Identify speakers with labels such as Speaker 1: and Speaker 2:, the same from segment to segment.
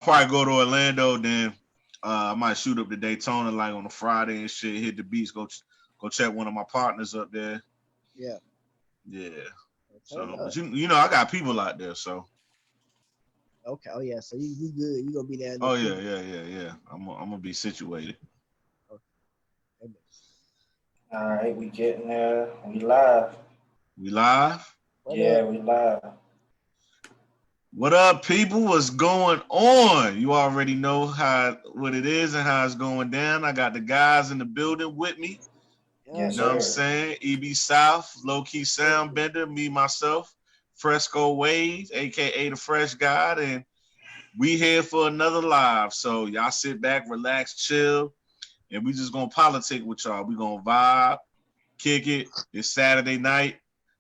Speaker 1: probably go to Orlando, then I might shoot up to Daytona like on a Friday and shit. Hit the beach, go check one of my partners up there.
Speaker 2: Yeah.
Speaker 1: Yeah.
Speaker 2: Turn
Speaker 1: So, but
Speaker 2: up.
Speaker 1: you know, I got people out there. So,
Speaker 2: Okay. Oh yeah. So you good. You gonna be there in the
Speaker 1: oh
Speaker 2: few.
Speaker 1: yeah. I'm gonna be situated.
Speaker 2: Okay.
Speaker 3: All right, we getting there. We live.
Speaker 1: We live.
Speaker 2: What
Speaker 3: Yeah,
Speaker 2: up?
Speaker 3: we live.
Speaker 1: What up, people? What's going on? You already know what it is and how it's going down. I got the guys in the building with me.
Speaker 2: Yeah.
Speaker 3: Yes,
Speaker 1: You know what I'm
Speaker 3: sir.
Speaker 1: saying? EB South, low key sound bender, me myself, Fresco Waves, aka the Fresh God, and we here for another live. So y'all sit back, relax, chill, and we just gonna politic with y'all. We gonna vibe, kick it. It's Saturday night.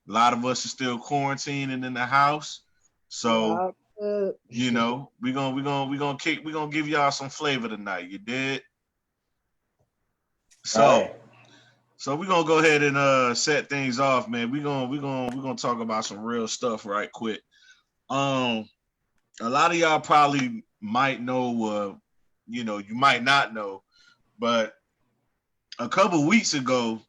Speaker 1: A lot of us are still quarantining in the house. So,
Speaker 2: Yeah. Uh,
Speaker 1: you know, we gonna give y'all some flavor tonight. You did?
Speaker 3: All
Speaker 1: So
Speaker 3: right.
Speaker 1: so we're gonna go ahead and set things off, man. We're gonna talk about some real stuff right quick. Um a lot of y'all probably might know you know, you might not know, but a couple weeks ago,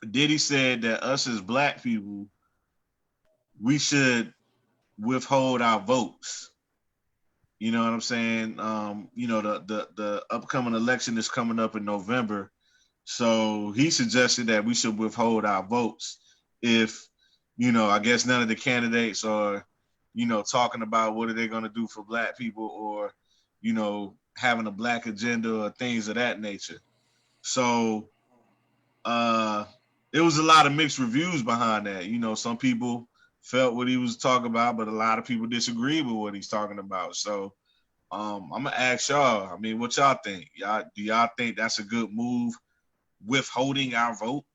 Speaker 1: Diddy said that us as black people, we should withhold our votes. You know what I'm saying? You know, the upcoming election is coming up in November. So he suggested that we should withhold our votes if, you know, I guess none of the candidates are, you know, talking about what are they going to do for black people or, you know, having a black agenda or things of that nature. So uh it was a lot of mixed reviews behind that. You know, some people felt what he was talking about, but a lot of people disagreed with what he's talking about. So I'm gonna ask y'all, I mean, what y'all think? Y'all think that's a good move, withholding our vote?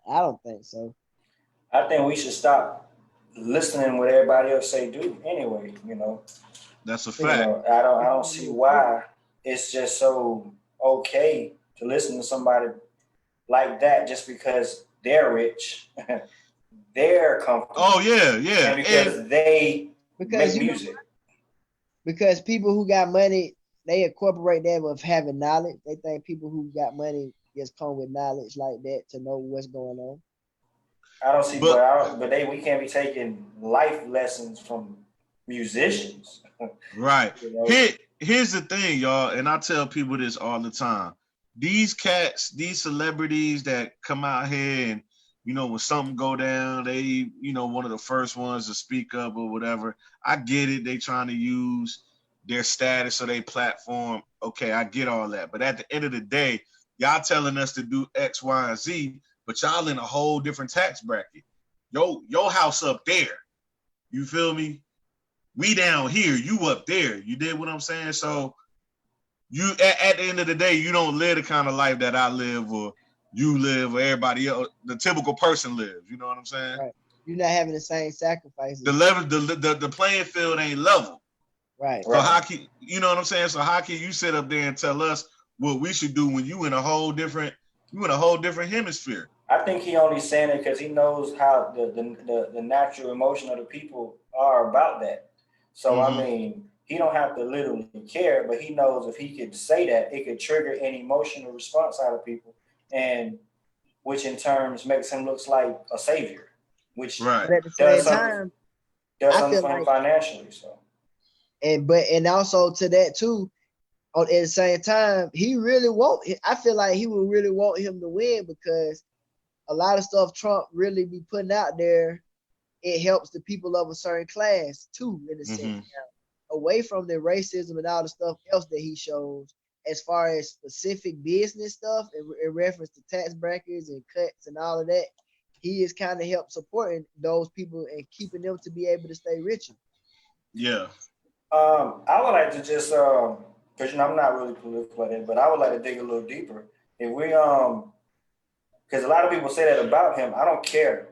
Speaker 2: I don't think so.
Speaker 3: I think we should stop listening what everybody else say do anyway,
Speaker 1: That's a fact.
Speaker 3: I don't see why it's just so okay to listen to somebody like that just because they're rich, they're
Speaker 1: Oh
Speaker 3: comfortable,
Speaker 1: yeah,
Speaker 3: and
Speaker 1: yeah, and
Speaker 3: because they make
Speaker 2: Because you know,
Speaker 3: music.
Speaker 2: because people who got money, they incorporate that with having knowledge. They think people who got money just come with knowledge like that to know what's going on.
Speaker 3: I don't see,
Speaker 1: but
Speaker 3: but we can't be taking life lessons from musicians.
Speaker 1: right
Speaker 3: you know,
Speaker 1: here's the thing, y'all, and I tell people this all the time. These cats, these celebrities that come out here and you know when something go down, they you know one of the first ones to speak up or whatever. I get it. They trying to use their status or their platform. Okay, I get all that. But at the end of the day, y'all telling us to do X, Y, and Z, but y'all in a whole different tax bracket. Your house up there. You feel me? We down here, you up there. You did what I'm saying? So you at the end of the day, you don't live the kind of life that I live or you live or everybody else, the typical person lives. You know what I'm saying?
Speaker 2: Right. You're not having the same
Speaker 1: The
Speaker 2: sacrifices.
Speaker 1: level, the playing field ain't level.
Speaker 2: Right.
Speaker 1: So
Speaker 3: right?
Speaker 1: how can you know what I'm saying? So how can you sit up there and tell us what we should do when you in a whole different hemisphere?
Speaker 3: I think he only saying it because he knows how the natural emotion of the people are about that. So I
Speaker 1: Mm-hmm.
Speaker 3: mean, he don't have to literally care, but he knows if he could say that, it could trigger an emotional response out of people, and which in terms makes him looks like a savior, which
Speaker 1: Right.
Speaker 2: But at the
Speaker 3: does
Speaker 2: same
Speaker 3: something
Speaker 2: time,
Speaker 3: does
Speaker 2: I
Speaker 3: something
Speaker 2: feel
Speaker 3: for him
Speaker 2: like
Speaker 3: financially. So
Speaker 2: and also to that too, at the same time, he really want I feel like he would really want him to win because a lot of stuff Trump really be putting out there, it helps the people of a certain class too, in a sense.
Speaker 1: Mm-hmm.
Speaker 2: Now, away from the racism and all the stuff else that he shows, as far as specific business stuff in reference to tax brackets and cuts and all of that, he is kind of help supporting those people and keeping them to be able to stay richer.
Speaker 1: Yeah.
Speaker 3: I would like to just because I'm not really political at it, but I would like to dig a little deeper. If we because a lot of people say that about him. I don't care.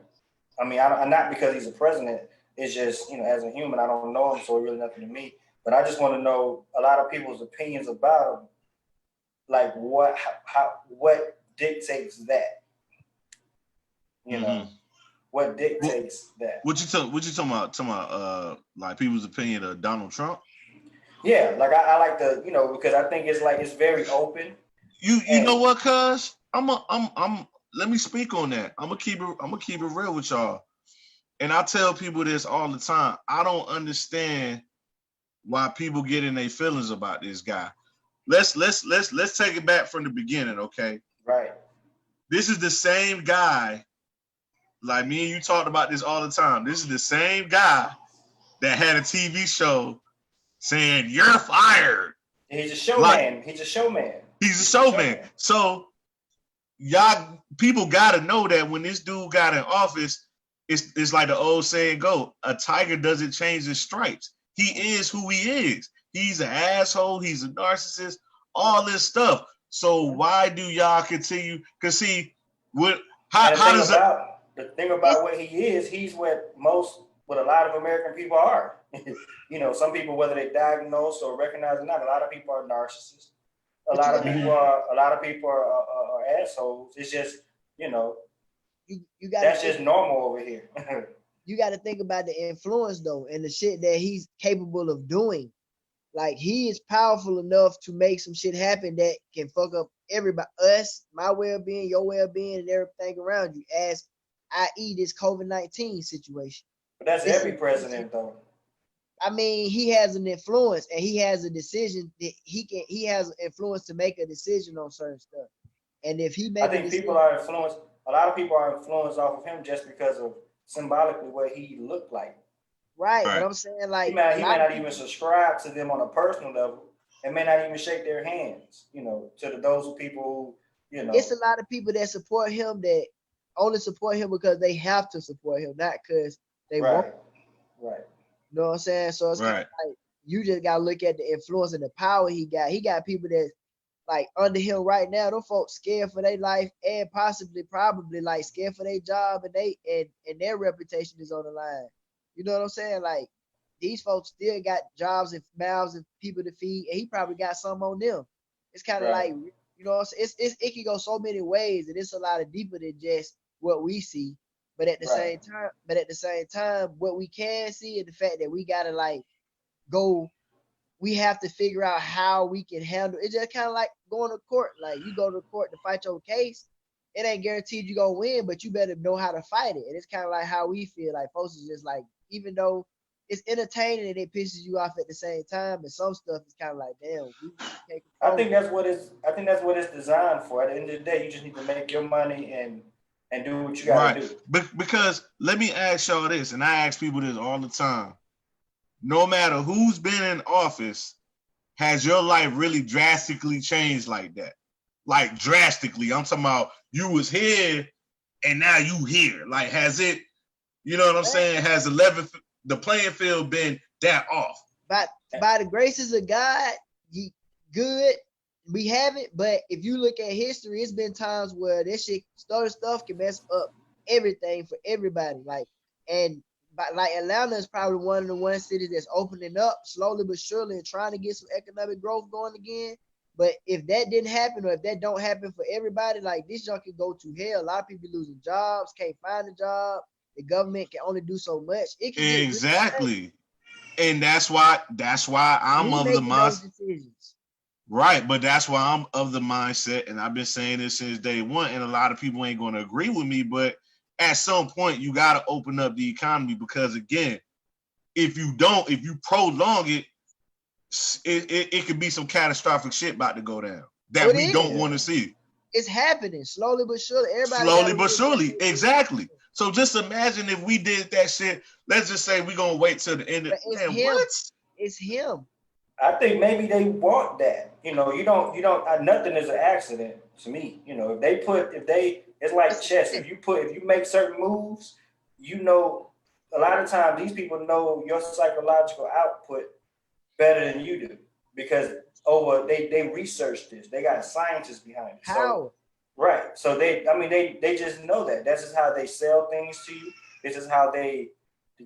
Speaker 3: I mean, not because he's a president. It's just as a human, I don't know him, so it's really nothing to me. But I just want to know a lot of people's opinions about him. Like what dictates that? You
Speaker 1: Mm-hmm.
Speaker 3: know, what
Speaker 1: What
Speaker 3: dictates that?
Speaker 1: what you talking about like people's opinion of Donald Trump?
Speaker 3: Yeah, like I like the, because I think it's like it's very open.
Speaker 1: You know
Speaker 3: And
Speaker 1: what, cuz? I'm let me speak on that. I'm gonna keep it real with y'all. And I tell people this all the time. I don't understand why people get in their feelings about this guy. Let's take it back from the beginning, okay?
Speaker 3: right,
Speaker 1: This is the same guy, like me and you talked about this all the time. This is the same guy that had a TV show saying you're fired.
Speaker 3: he's a
Speaker 1: Like
Speaker 3: showman. He's a showman.
Speaker 1: he's a
Speaker 3: He's a
Speaker 1: showman.
Speaker 3: showman.
Speaker 1: So y'all people gotta know that when this dude got in office, it's like the old saying go, a tiger doesn't change his stripes. He is who he is. He's an asshole, he's a narcissist, all this stuff. So why do y'all continue? Cause see, what
Speaker 3: And
Speaker 1: how does it
Speaker 3: the thing
Speaker 2: It's
Speaker 3: about what he is, he's what a lot of American people are. Some people, whether they diagnose or recognize or not, a lot of people are narcissists. A
Speaker 2: but you
Speaker 3: lot of
Speaker 2: gotta
Speaker 3: people are assholes. It's just, you know,
Speaker 2: you gotta
Speaker 3: that's
Speaker 2: think
Speaker 3: just normal over here.
Speaker 2: you gotta think about the influence though and the shit that he's capable of doing. Like he is powerful enough to make some shit happen that can fuck up everybody, us, my well-being, your well-being, and everything around you. As i.e. this COVID-19 situation.
Speaker 3: But that's
Speaker 2: This
Speaker 3: every
Speaker 2: situation,
Speaker 3: president, though.
Speaker 2: I mean, he has an influence and he has a decision that he has influence to make a decision on certain stuff. And if he
Speaker 3: I
Speaker 2: make a
Speaker 3: think people
Speaker 2: decision,
Speaker 3: are influenced. A lot of people are influenced off of him just because of symbolically what he looked like.
Speaker 2: right? But
Speaker 1: right,
Speaker 2: I'm saying like a
Speaker 3: He may
Speaker 2: lot of
Speaker 3: not even
Speaker 2: people,
Speaker 3: subscribe to them on a personal level, and may not even shake their hands. Those people who,
Speaker 2: it's a lot of people that support him that only support him because they have to support him, not because they want.
Speaker 3: right, right,
Speaker 2: You know what I'm saying? So it's kind
Speaker 1: right.
Speaker 2: of like you just gotta look at the influence and the power he got. He got people that like under him right now. Those folks scared for their life and probably like scared for their job and and their reputation is on the line. You know what I'm saying? Like these folks still got jobs and mouths and people to feed, and he probably got some on them. It's kind of
Speaker 3: right,
Speaker 2: like it can go so many ways, and it's a lot of deeper than just what we see.
Speaker 3: right,
Speaker 2: But at the same time, what we can see is the fact that we gotta like go. We have to figure out how we can handle it. Just kind of like going to court. Like you go to court to fight your case, it ain't guaranteed you gonna win, but you better know how to fight it. And it's kind of like how we feel. Like folks is just like, even though it's entertaining and it pisses you off at the same time, and some stuff is kind of like, damn, we can't control.
Speaker 3: I think that's what it's designed for. At the end of the day, you just need to make your money and do what you got
Speaker 1: Right.
Speaker 3: to do.
Speaker 1: Because let me ask y'all this, and I ask people this all the time. No matter who's been in office, has your life really drastically changed like that? Like drastically. I'm talking about you was here and now you here. Like has it, you know what I'm
Speaker 2: Man,
Speaker 1: saying? Has the playing field been that off?
Speaker 2: by by the graces of God, you good. We haven't, but if you look at history, it's been times where this shit started stuff can mess up everything for everybody. And like Atlanta is probably one of the one cities that's opening up slowly but surely and trying to get some economic growth going again. But if that didn't happen, or if that don't happen for everybody, like this junk can go to hell. A lot of people losing jobs, can't find a job. The government can only do so much. It can get really crazy.
Speaker 1: Exactly. And that's why I'm
Speaker 2: We
Speaker 1: of the
Speaker 2: making those
Speaker 1: mindset.
Speaker 2: decisions.
Speaker 1: Right, but that's why I'm of the mindset, and I've been saying this since day one, and a lot of people ain't going to agree with me, but at some point you got to open up the economy because again, if you prolong it, it could be some catastrophic shit about to go down
Speaker 2: Oh,
Speaker 1: that
Speaker 2: it
Speaker 1: we don't
Speaker 2: is.
Speaker 1: want to
Speaker 3: Yeah.
Speaker 1: see.
Speaker 2: It's happening slowly but surely. Everybody got
Speaker 1: Slowly
Speaker 2: to
Speaker 1: but
Speaker 2: readjust
Speaker 1: surely,
Speaker 2: their
Speaker 1: exactly. So just imagine if we did that shit. Let's just say we're gonna wait till the end of
Speaker 2: but it's
Speaker 1: man.
Speaker 2: him.
Speaker 1: What?
Speaker 2: It's him.
Speaker 3: I think maybe they want that. Nothing is an accident to me. It's like
Speaker 2: It's
Speaker 3: chess. If you make certain moves, you know, a lot of times these people know your psychological output better than you do because they researched this. They got scientists behind it. So
Speaker 2: how.
Speaker 3: right. So they just know that. That's just how they sell things to you. This is how they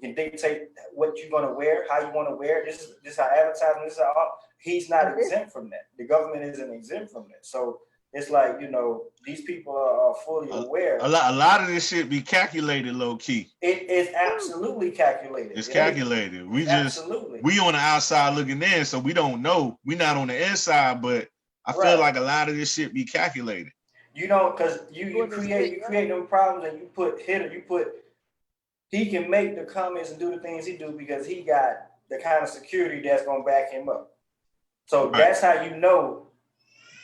Speaker 3: can dictate what you're gonna wear, how you want to wear it. This is how advertising. This is how he's not
Speaker 2: But this
Speaker 3: exempt from that. The government isn't exempt from that. So it's like, you know, these people are fully aware.
Speaker 1: A lot of this shit be calculated low key.
Speaker 3: It is absolutely calculated.
Speaker 1: It's calculated. We
Speaker 3: absolutely.
Speaker 1: We on the outside looking in, so we don't know. We not on the inside, but I feel like a lot of this shit be calculated.
Speaker 3: You know, because you create them problems and you put he can make the comments and do the things he do because he got the kind of security that's gonna back him up. So that's how you know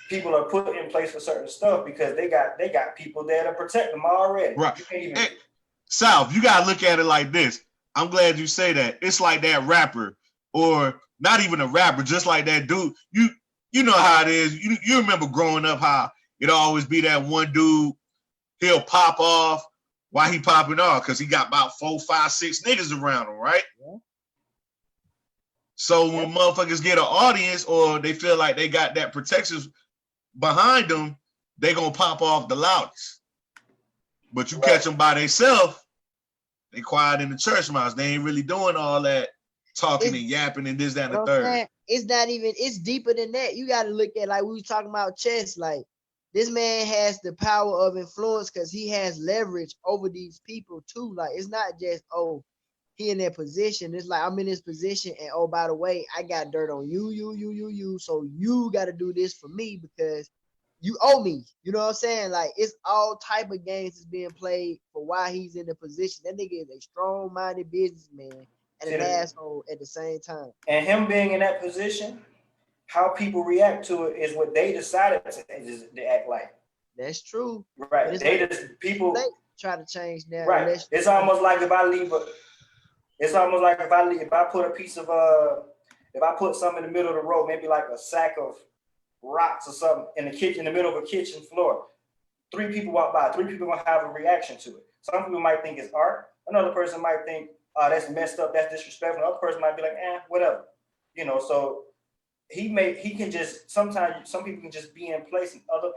Speaker 3: people are put in place for certain stuff because they got people there to protect them already.
Speaker 1: Right. South, you gotta look at it like this. I'm glad you say that. It's like that rapper, or not even a rapper, just like that dude. You know how it is. You remember growing up how it'll always be that one dude, he'll pop off. Why he popping off? Because he got about 4, 5, 6 niggas around him, right? Yeah. So when motherfuckers get an audience or they feel like they got that protection behind them, they gonna pop off the loudest. But you catch them by themselves, they quiet in the church mouse. They ain't really doing all that talking and yapping and this, that, and the third.
Speaker 2: It's not even, it's deeper than that. You got to look at, like we were talking about chess, like this man has the power of influence because he has leverage over these people too. Like it's not just, oh, he in that position. It's like I'm in this position and oh, by the way, I got dirt on you. So you got to do this for me because you owe me. You know what I'm saying? Like it's all type of games that's being played for why he's in the position. That nigga is a strong-minded businessman and an asshole at the same time.
Speaker 3: And him being in that position, how people react to it is what they decided to act like.
Speaker 2: That's true.
Speaker 3: Right. They like, just people
Speaker 2: they try to change that.
Speaker 3: Right. It's almost like if I leave if I put a piece of if I put something in the middle of the road, maybe like a sack of rocks or something in the kitchen, in the middle of a kitchen floor. 3 people walk by, 3 people gonna have a reaction to it. Some people might think it's art. Another person might think, that's messed up, that's disrespectful. Another person might be like, whatever. You know, so he can just, sometimes some people can just be in place and other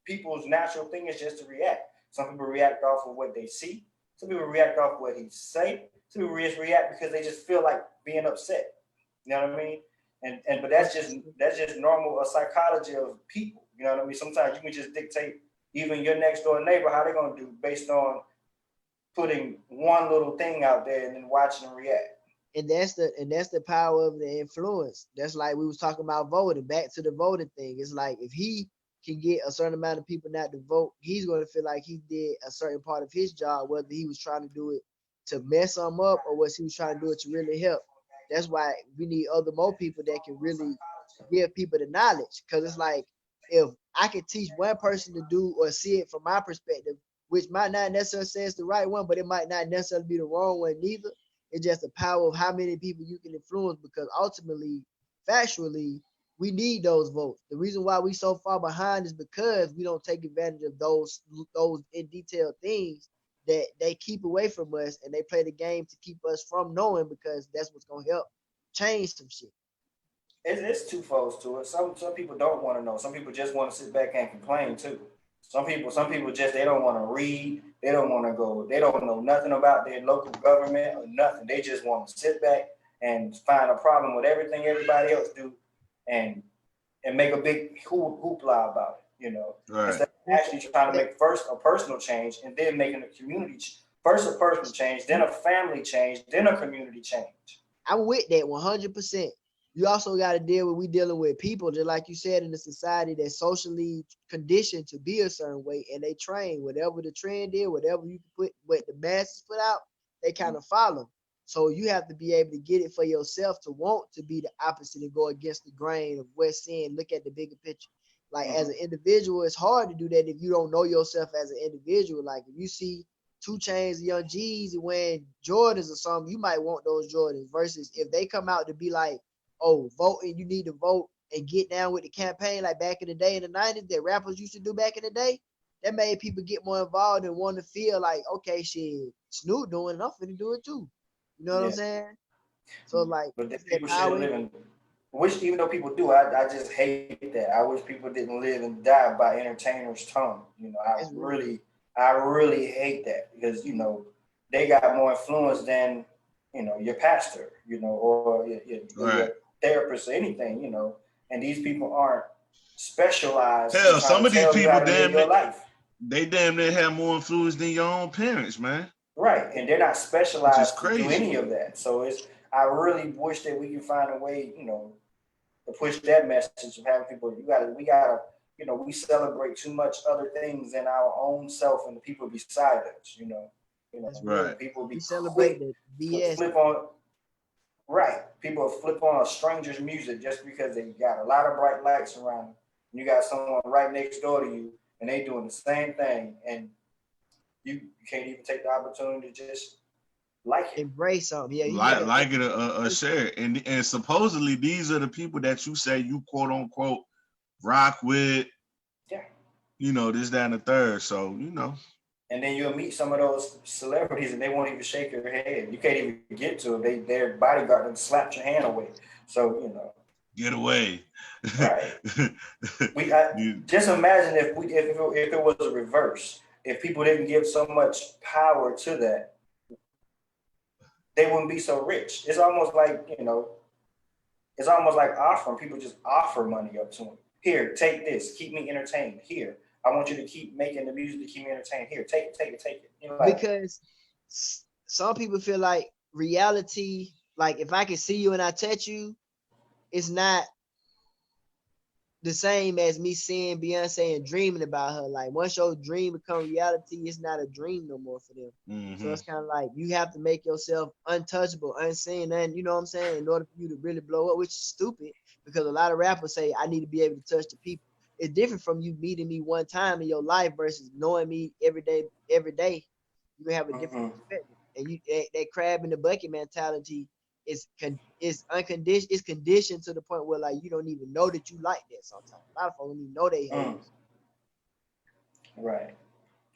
Speaker 3: people's natural thing is just to react. Some people react off of what they see. Some people react off of what he say. Some people just react because they just feel like being upset. You know what I mean? But that's just normal psychology of people. You know what I mean? Sometimes you can just dictate even your next door neighbor how they're gonna do based on putting one little thing out there and then watching them react.
Speaker 2: And that's the power of the influence. That's like we was talking about voting. Back to the voting thing. It's like if he can get a certain amount of people not to vote, he's going to feel like he did a certain part of his job, whether he was trying to do it to mess them up or whether he was trying to do it to really help. That's why we need more people that can really give people the knowledge. Because it's like, if I can teach one person to do or see it from my perspective, which might not necessarily say it's the right one, but it might not necessarily be the wrong one neither. It's just the power of how many people you can influence, because ultimately, factually, we need those votes. The reason why we so far behind is because we don't take advantage of those in detail things that they keep away from us, and they play the game to keep us from knowing, because that's what's going to help change some shit.
Speaker 3: It's two folds to it. Some people don't want to know. Some people just want to sit back and complain too. Some people just, they don't want to read. They don't want to go. They don't know nothing about their local government or nothing. They just want to sit back and find a problem with everything everybody else do, and make a big hoopla about it. You know, instead of actually trying to make first a personal change and then making a community first a personal change, then a family change, then a community change.
Speaker 2: I'm with that 100%. You also got to deal with, we dealing with people, just like you said, in a society that's socially conditioned to be a certain way, and they train whatever the trend is, whatever you put, what the masses put out, they kind of follow. So you have to be able to get it for yourself to want to be the opposite and go against the grain of what's saying. Look at the bigger picture. Like as an individual, it's hard to do that if you don't know yourself as an individual. Like if you see 2 Chainz, Young G's wearing Jordans or something, you might want those Jordans. Versus if they come out to be like, oh, voting, you need to vote and get down with the campaign like back in the day in the 90s that rappers used to do back in the day, that made people get more involved and want to feel like, okay, shit, Snoop doing it, I'm finna do it too. You know what I'm saying? So like,
Speaker 3: but people should live in, which even though people do, I just hate that. I wish people didn't live and die by entertainers' tongue. You know, I really hate that, because, you know, they got more influence than, you know, your pastor, you know, or your therapist or anything, you know, and these people aren't specialized in
Speaker 1: Hell,
Speaker 3: trying
Speaker 1: some
Speaker 3: to
Speaker 1: of these
Speaker 3: tell you how
Speaker 1: people
Speaker 3: to live
Speaker 1: damn
Speaker 3: your
Speaker 1: it,
Speaker 3: life.
Speaker 1: they damn near have more influence than your own parents, man.
Speaker 3: Right, and they're not
Speaker 1: Which is
Speaker 3: specialized to do
Speaker 1: crazy.
Speaker 3: any of that. So I really wish that we can find a way, to push that message of having people. We gotta, we celebrate too much other things than our own self and the people beside us.
Speaker 2: That's real.
Speaker 1: Right.
Speaker 3: People
Speaker 2: We
Speaker 3: be
Speaker 2: celebrate
Speaker 3: quick
Speaker 2: the
Speaker 3: to
Speaker 2: BS.
Speaker 3: flip on. Right, people flip on a stranger's music just because they got a lot of bright lights around them. And you got someone right next door to you, and they doing the same thing, and you can't even take the opportunity to just like it.
Speaker 2: Embrace something. Yeah, you
Speaker 1: Like
Speaker 2: gotta
Speaker 1: like it a share. And supposedly these are the people that you say you quote unquote rock with,
Speaker 3: Yeah.
Speaker 1: This, that, and the third. So,
Speaker 3: And then you'll meet some of those celebrities and they won't even shake your hand. You can't even get to them. Their bodyguard and slapped your hand away. So,
Speaker 1: get away.
Speaker 3: right.
Speaker 1: You-
Speaker 3: Just imagine if it was a reverse. If people didn't give so much power to that, they wouldn't be so rich. It's almost like, it's almost like offering. People just offer money up to them. Here, take this. Keep me entertained. Here, I want you to keep making the music to keep me entertained. Here, take it, take it, take it.
Speaker 2: because some people feel like reality, like if I can see you and I touch you, it's not the same as me seeing Beyonce and dreaming about her. Like once your dream become reality, it's not a dream no more for them.
Speaker 1: Mm-hmm.
Speaker 2: So it's kind of like you have to make yourself untouchable, unseen, and you know what I'm saying, in order for you to really blow up, which is stupid because a lot of rappers say I need to be able to touch the people. It's different from you meeting me one time in your life versus knowing me every day. Every day, you can have a different perspective, and that crab in the bucket mentality is unconditioned. It's conditioned to the point where like you don't even know that you like that. Sometimes a lot of folks don't even know they haters.
Speaker 3: Right.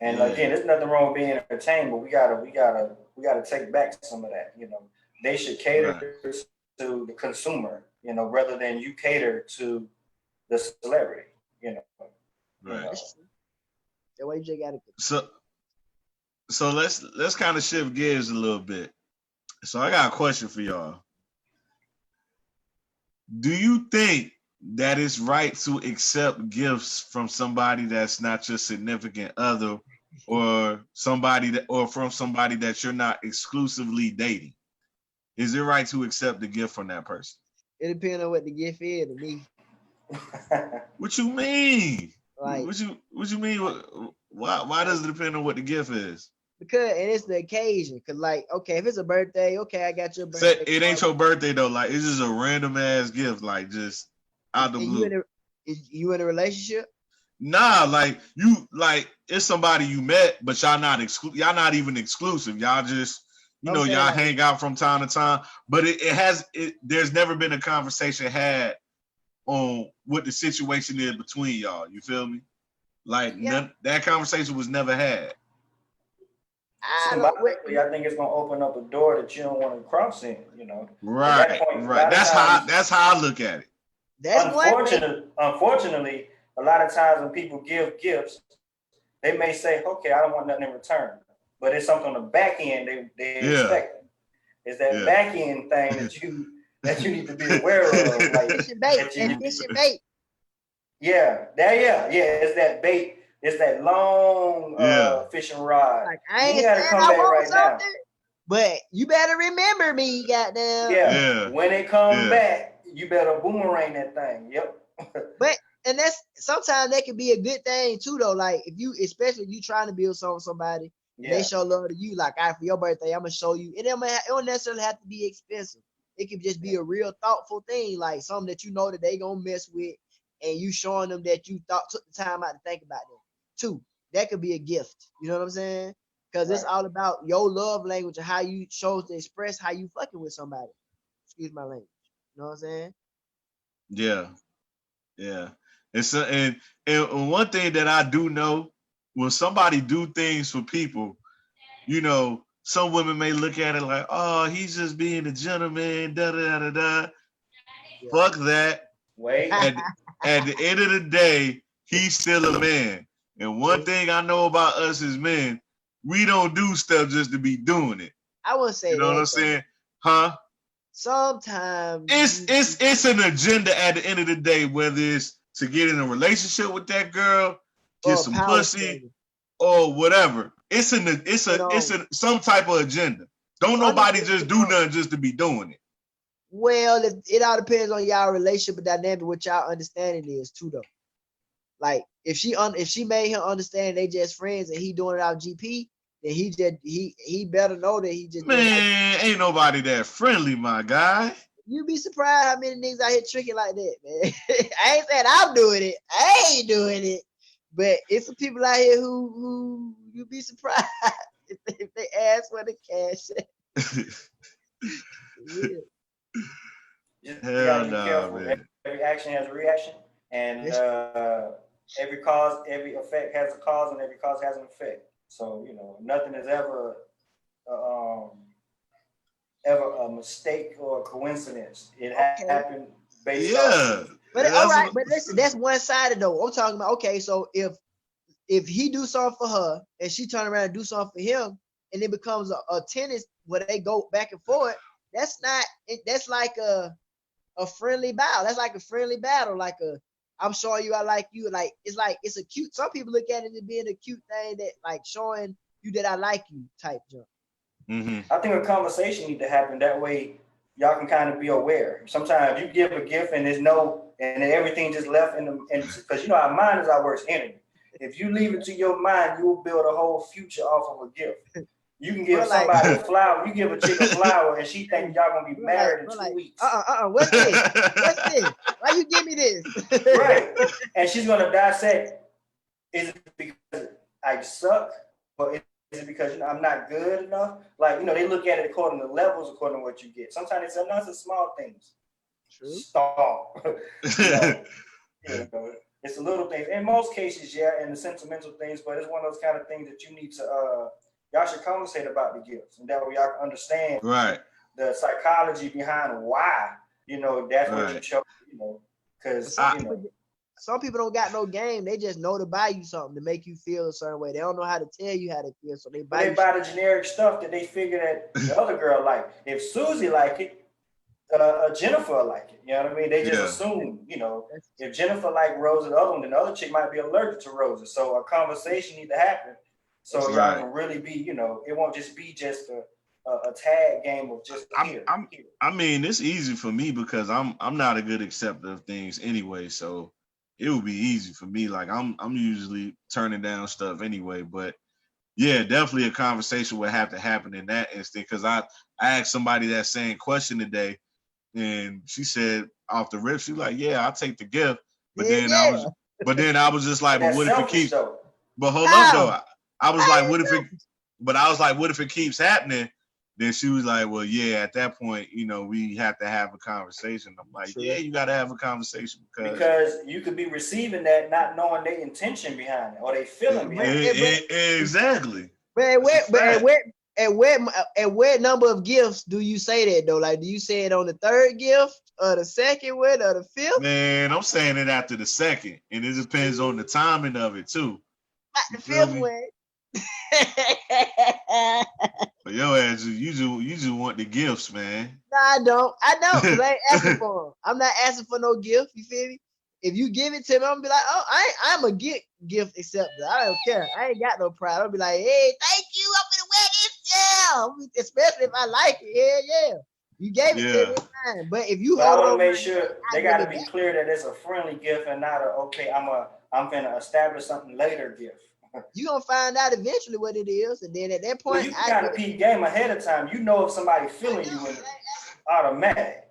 Speaker 3: And again, there's nothing wrong with being entertained, but we gotta take back some of that. They should cater to the consumer, rather than you cater to the celebrity.
Speaker 1: Right.
Speaker 2: That way you just gotta.
Speaker 1: So let's kind of shift gears a little bit. So I got a question for y'all. Do you think that it's right to accept gifts from somebody that's not your significant other, or from somebody that you're not exclusively dating? Is it right to accept the gift from that person?
Speaker 2: It depends on what the gift is to me.
Speaker 1: What you mean?
Speaker 2: Like
Speaker 1: what you mean? Why does it depend on what the gift is?
Speaker 2: Because it's the occasion. Cause like, okay, if it's a birthday, okay, I got your birthday.
Speaker 1: It ain't your birthday though. Like it's just a random ass gift, like just out the blue.
Speaker 2: You in a relationship?
Speaker 1: Nah, like it's somebody you met, but y'all not even exclusive. Y'all just y'all like, hang out from time to time. But there's never been a conversation had on what the situation is between y'all. You feel me? Like that conversation was never had.
Speaker 3: Symbolically, I think it's gonna open up a door that you don't want to cross in.
Speaker 1: Right, right. That's how I look at it.
Speaker 3: Unfortunately, a lot of times when people give gifts, they may say, "Okay, I don't want nothing in return," but it's something on the back end they expect. It's that back end thing that you need to be aware of. Like
Speaker 2: fishing bait.
Speaker 3: Yeah. It's that bait. It's that long fishing rod.
Speaker 2: Like, I ain't saying I want something, but you better remember me, goddamn.
Speaker 3: Yeah. When it comes back, you better boomerang that thing. Yep.
Speaker 2: And that's sometimes that can be a good thing too, though. Like especially if you trying to build something with somebody, they show love to you. Like, for your birthday, I'm gonna show you. It don't necessarily have to be expensive. It could just be a real thoughtful thing, like something that you know that they gonna mess with, and you showing them that you took the time out to think about them. Too, that could be a gift. You know what I'm saying? Because it's all about your love language and how you chose to express how you fucking with somebody. Excuse my language. You know what I'm saying?
Speaker 1: Yeah. And one thing that I do know, when somebody do things for people, some women may look at it like, oh, he's just being a gentleman, da da da da. Fuck that.
Speaker 3: Wait.
Speaker 1: At the end of the day, he's still a man. And one thing I know about us as men, we don't do stuff just to be doing it.
Speaker 2: I would say,
Speaker 1: you know what I'm saying? Huh?
Speaker 2: Sometimes
Speaker 1: it's an agenda at the end of the day, whether it's to get in a relationship with that girl, get
Speaker 2: Or
Speaker 1: some
Speaker 2: power
Speaker 1: pussy,
Speaker 2: struggle.
Speaker 1: or whatever. It's
Speaker 2: Hold on.
Speaker 1: some type of agenda. Don't nobody just do
Speaker 2: Understand.
Speaker 1: nothing just to be doing it.
Speaker 2: Well, it all depends on y'all relationship dynamic, what y'all understanding is too, though. Like if she made him understand they just friends and he doing it out GP, then he better know that he just doing it out.
Speaker 1: Man, ain't nobody that friendly, my guy.
Speaker 2: You be surprised how many niggas out here tricking like that, man. I ain't saying I'm doing it. I ain't doing it. But it's some people out here who you be surprised if they ask for the cash. Yeah.
Speaker 3: You
Speaker 1: Hell
Speaker 3: gotta be
Speaker 1: no,
Speaker 3: careful.
Speaker 1: man.
Speaker 3: Every action has a reaction, and
Speaker 2: Yes.
Speaker 3: every effect has a cause, and every cause has an effect. So nothing is uh, um, ever a mistake or a coincidence. It
Speaker 2: Okay.
Speaker 3: happened based off
Speaker 1: Yeah.
Speaker 3: of.
Speaker 2: But all right, but listen, that's one sided though. I'm talking about okay, so if he do something for her and she turn around and do something for him, and it becomes a tennis where they go back and forth, that's like a friendly battle. That's like a friendly battle. Like I'm showing you I like you. Like it's a cute. Some people look at it as being a cute thing that like showing you that I like you type jump.
Speaker 1: Mm-hmm.
Speaker 3: I think a conversation need to happen. That way, y'all can kind of be aware. Sometimes you give a gift and and everything just left because our mind is our worst enemy. If you leave it to your mind, you will build a whole future off of a gift. You can give somebody a flower. You give a chick a flower, and she think y'all gonna be married in 2 weeks.
Speaker 2: What's this? What's this? Why you give me this?
Speaker 3: Right. And she's gonna dissect. Is it because I suck, or is it because I'm not good enough? Like they look at it according to levels, according to what you get. Sometimes it's not the small things.
Speaker 2: True.
Speaker 3: Stop. It's the little things. In most cases, yeah, and the sentimental things, but it's one of those kind of things that you need to y'all should conversate about the gifts, and that way y'all can understand
Speaker 1: Right.
Speaker 3: the psychology behind why that's
Speaker 1: right.
Speaker 3: what you chose. Because
Speaker 2: some people don't got no game. They just know to buy you something to make you feel a certain way. They don't know how to tell you how to feel, so they buy.
Speaker 3: They buy the generic stuff that they figure that the other girl like. If Susie like it, Jennifer like it. You know what I mean? They just assume. If Jennifer like roses, the other one, then the other chick might be allergic to roses. So a conversation need to happen, so y'all can really be. It won't just be just a tag game of just here.
Speaker 1: I mean, it's easy for me because I'm not a good acceptor of things anyway, so it would be easy for me. Like I'm usually turning down stuff anyway, but yeah, definitely a conversation would have to happen in that instant because I asked somebody that same question today, and she said off the rip, she was like, "Yeah, I'll take the gift," but then I was just like, "But what if it keeps?"
Speaker 3: Though.
Speaker 1: But hold up though, I was like, "What if it?" But I was like, "What if it keeps happening?" Then she was like, "Well, yeah, at that point, we have to have a conversation." I'm like, "Yeah, you got to have a conversation
Speaker 3: because you could be receiving that not knowing their intention behind it or they feeling behind
Speaker 1: it." Exactly.
Speaker 2: But at what number of gifts do you say that though? Like, do you say it on the third gift or the second one or the fifth?
Speaker 1: Man, I'm saying it after the second, and it depends on the timing of it too.
Speaker 2: Not the fifth one.
Speaker 1: But your ass, you just want the gifts, man.
Speaker 2: No, I don't, because I ain't asking for them. I'm not asking for no gift. You feel me? If you give it to me, I'm gonna be like, oh, I'm a gift acceptor. I don't care. I ain't got no pride. I'll be like, hey, thank you. I'm gonna wear this, yeah. Especially if I like it, yeah. You gave it to me, fine. But if you
Speaker 3: hold on, I want to make sure they got to be clear that it's a friendly gift and not I'm gonna establish something later gift.
Speaker 2: You gonna find out eventually what it is, and then at that point,
Speaker 3: you got to peep game ahead of time. You know if somebody feeling you in automatic.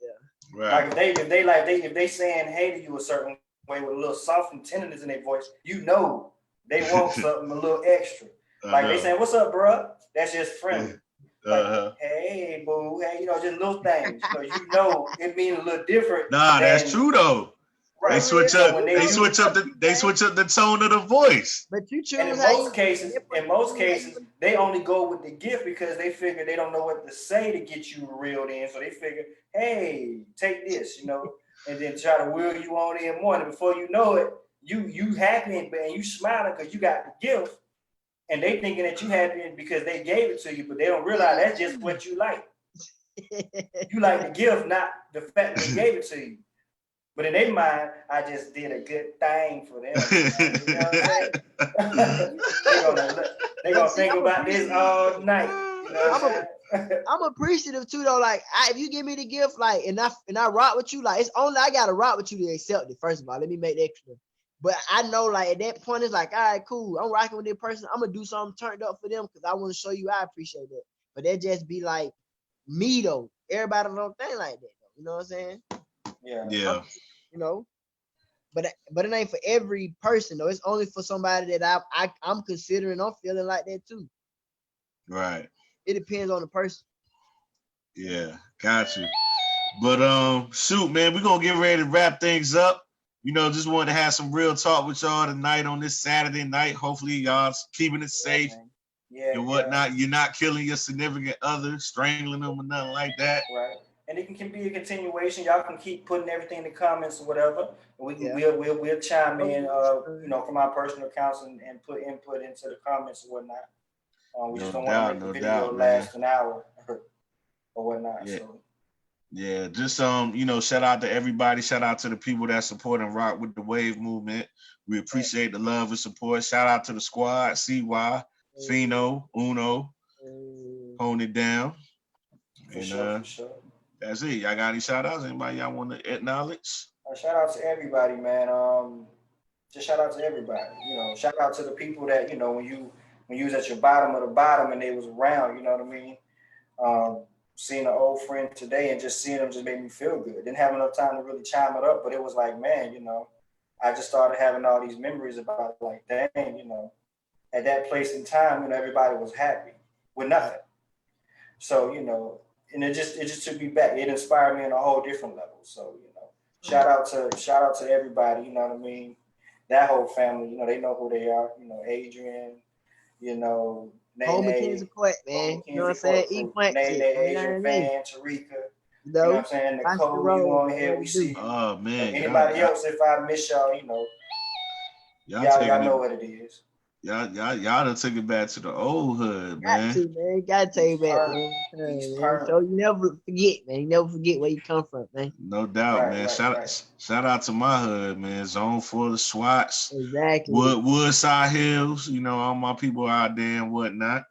Speaker 1: Yeah. Right.
Speaker 3: Like if they saying hey to you a certain way with a little soft and tenderness in their voice, they want something a little extra. Like they saying, "What's up, bro?" That's just friendly. Like, hey, boo, hey, just little things. It means a little different.
Speaker 1: Nah, that's true though. Right. They switch up. They switch up the tone of the voice.
Speaker 2: But you choose.
Speaker 3: And in most cases, they only go with the gift because they figure they don't know what to say to get you reeled in. So they figure, hey, take this, and then try to wheel you on in more. And before you know it, you happy and you smiling because you got the gift. And they thinking that you happy because they gave it to you, but they don't realize that's just what you like. You like the gift, not the fact that they gave it to you. But in their mind, I just did a good thing for them. You know what I'm saying? They're gonna think about this all night. You know what I'm saying?
Speaker 2: I'm appreciative too though. Like if you give me the gift, like and I rock with you, like it's only I gotta rock with you to accept it. First of all, let me make that clear. But I know like at that point it's like, all right, cool. I'm rocking with this person. I'm gonna do something turned up for them because I want to show you I appreciate that. But that just be like me though. Everybody don't think like that though. You know what I'm saying?
Speaker 1: Yeah.
Speaker 2: You know. But it ain't for every person though. It's only for somebody that I'm considering. I'm feeling like that too.
Speaker 1: Right.
Speaker 2: It depends on the person.
Speaker 1: Yeah, got you. But shoot, man, we're gonna get ready to wrap things up. You know, just wanted to have some real talk with y'all tonight on this Saturday night. Hopefully, y'all keeping it safe and whatnot. You're not killing your significant other, strangling them or nothing like that.
Speaker 3: Right. And it can be a continuation. Y'all can keep putting everything in the comments or whatever. We can we'll chime in from our personal accounts and put input into the comments or whatnot. We just don't want to make the video last an hour or whatnot.
Speaker 1: Yeah.
Speaker 3: So
Speaker 1: yeah, just shout out to everybody. Shout out to the people that support and rock with the Wave movement. We appreciate the love and support. Shout out to the squad, CY, Fino, Uno, holding it down.
Speaker 3: For sure.
Speaker 1: That's it. Y'all got any shout outs? Anybody y'all want to acknowledge?
Speaker 3: Shout out to everybody, man. Just shout out to everybody. Shout out to the people that, when you was at your bottom of the bottom and they was around, you know what I mean? Seeing an old friend today and just seeing them just made me feel good. Didn't have enough time to really chime it up, but it was like, man, I just started having all these memories about like, dang, at that place in time, everybody was happy with nothing. So, and it just took me back. It inspired me on a whole different level. So, shout out to everybody, you know what I mean? That whole family, they know who they are, Adrian,
Speaker 2: Home McKenzie Court, man. You know what I'm saying?
Speaker 3: Nene, Asian fan, Tarika. You know what I'm saying? Nicole, you on here, we see you.
Speaker 1: Oh man.
Speaker 3: Anybody else, if I miss y'all, y'all know what it is.
Speaker 1: Y'all done took it back to the old hood, man.
Speaker 2: Got to take it back, man. So you never forget, man. You never forget where you come from, man.
Speaker 1: No doubt, man. Shout out to my hood, man. Zone for the Swats.
Speaker 2: Exactly.
Speaker 1: Woodside Hills, all my people out there and whatnot.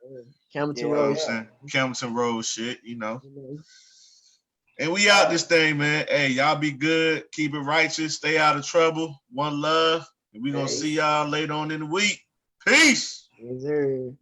Speaker 2: Campbellton Road.
Speaker 1: Campbellton Road shit, And we out this thing, man. Hey, y'all be good. Keep it righteous. Stay out of trouble. One love. And we gonna see y'all later on in the week. Peace.
Speaker 2: Yes, sir.